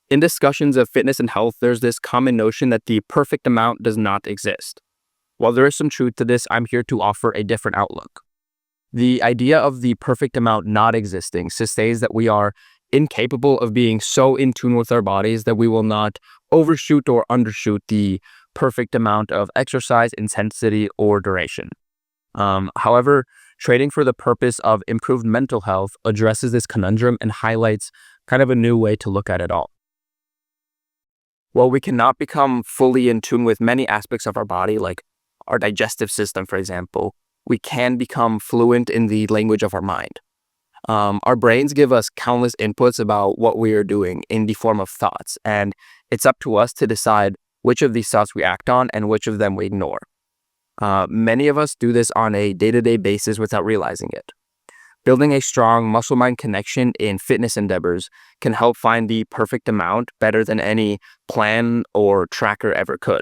In discussions of fitness and health, there's this common notion that the perfect amount does not exist. While there is some truth to this, I'm here to offer a different outlook. The idea of the perfect amount not existing sustains that we are incapable of being so in tune with our bodies that we will not overshoot or undershoot the perfect amount of exercise, intensity, or duration. However, training for the purpose of improved mental health addresses this conundrum and highlights kind of a new way to look at it all. While we cannot become fully in tune with many aspects of our body, like our digestive system, for example, we can become fluent in the language of our mind. Our brains give us countless inputs about what we are doing in the form of thoughts, and it's up to us to decide which of these thoughts we act on and which of them we ignore. Many of us do this on a day-to-day basis without realizing it. Building a strong muscle-mind connection in fitness endeavors can help find the perfect amount better than any plan or tracker ever could.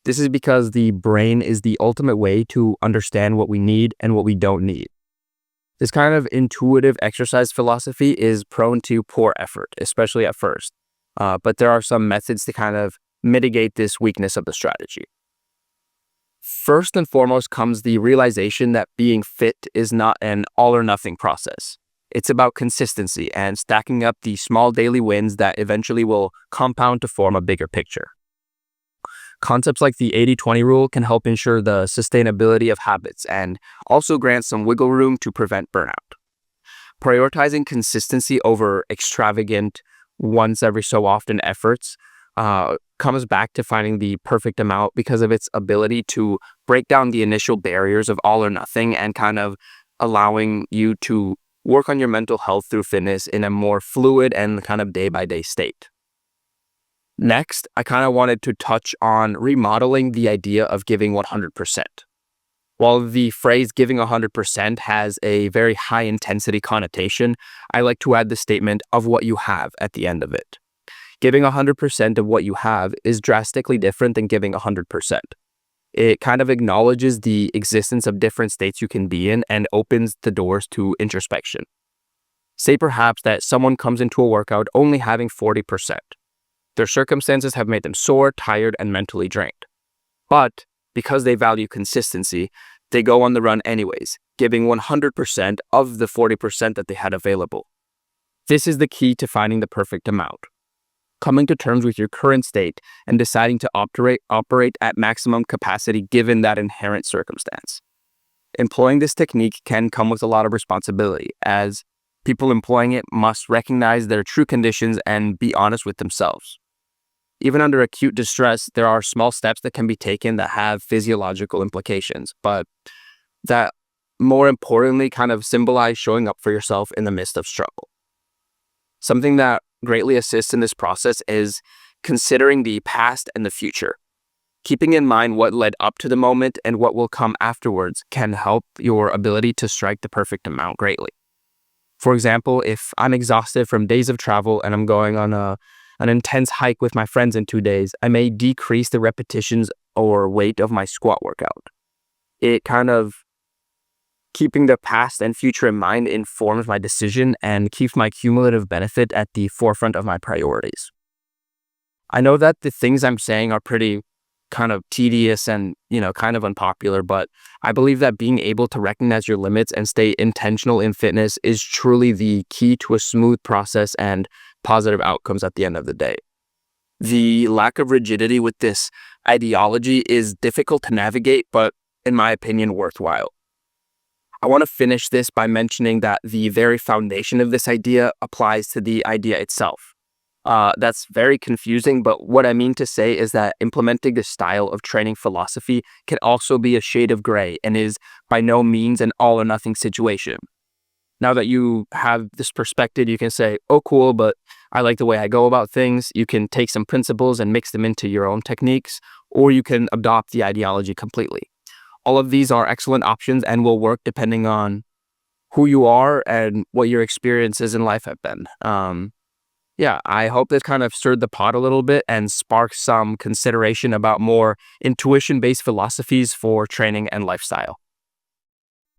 This is because the brain is the ultimate way to understand what we need and what we don't need. This kind of intuitive exercise philosophy is prone to poor effort, especially at first. But there are some methods to kind of mitigate this weakness of the strategy. First and foremost comes the realization that being fit is not an all or nothing process. It's about consistency and stacking up the small daily wins that eventually will compound to form a bigger picture. Concepts like the 80-20 rule can help ensure the sustainability of habits and also grant some wiggle room to prevent burnout. Prioritizing consistency over extravagant, once every so often efforts comes back to finding the perfect amount because of its ability to break down the initial barriers of all or nothing and kind of allowing you to work on your mental health through fitness in a more fluid and kind of day-by-day state. Next, I kind of wanted to touch on remodeling the idea of giving 100%. While the phrase giving 100% has a very high intensity connotation, I like to add the statement of what you have at the end of it. Giving 100% of what you have is drastically different than giving 100%. It kind of acknowledges the existence of different states you can be in and opens the doors to introspection. Say perhaps that someone comes into a workout only having 40%. Their circumstances have made them sore, tired, and mentally drained. But because they value consistency, they go on the run anyways, giving 100% of the 40% that they had available. This is the key to finding the perfect amount. Coming to terms with your current state and deciding to operate at maximum capacity given that inherent circumstance. Employing this technique can come with a lot of responsibility, as people employing it must recognize their true conditions and be honest with themselves. Even under acute distress, there are small steps that can be taken that have physiological implications, but that more importantly kind of symbolize showing up for yourself in the midst of struggle. Something that greatly assists in this process is considering the past and the future. Keeping in mind what led up to the moment and what will come afterwards can help your ability to strike the perfect amount greatly. For example, if I'm exhausted from days of travel and I'm going on an intense hike with my friends in 2 days, I may decrease the repetitions or weight of my squat workout. It kind of keeping the past and future in mind informs my decision and keeps my cumulative benefit at the forefront of my priorities. I know that the things I'm saying are pretty kind of tedious and, kind of unpopular, but I believe that being able to recognize your limits and stay intentional in fitness is truly the key to a smooth process and positive outcomes at the end of the day. The lack of rigidity with this ideology is difficult to navigate, but in my opinion, worthwhile. I want to finish this by mentioning that the very foundation of this idea applies to the idea itself. That's very confusing, but what I mean to say is that implementing this style of training philosophy can also be a shade of gray and is by no means an all or nothing situation. Now that you have this perspective, you can say, oh, cool, but I like the way I go about things. You can take some principles and mix them into your own techniques, or you can adopt the ideology completely. All of these are excellent options and will work depending on who you are and what your experiences in life have been. I hope this kind of stirred the pot a little bit and sparked some consideration about more intuition-based philosophies for training and lifestyle.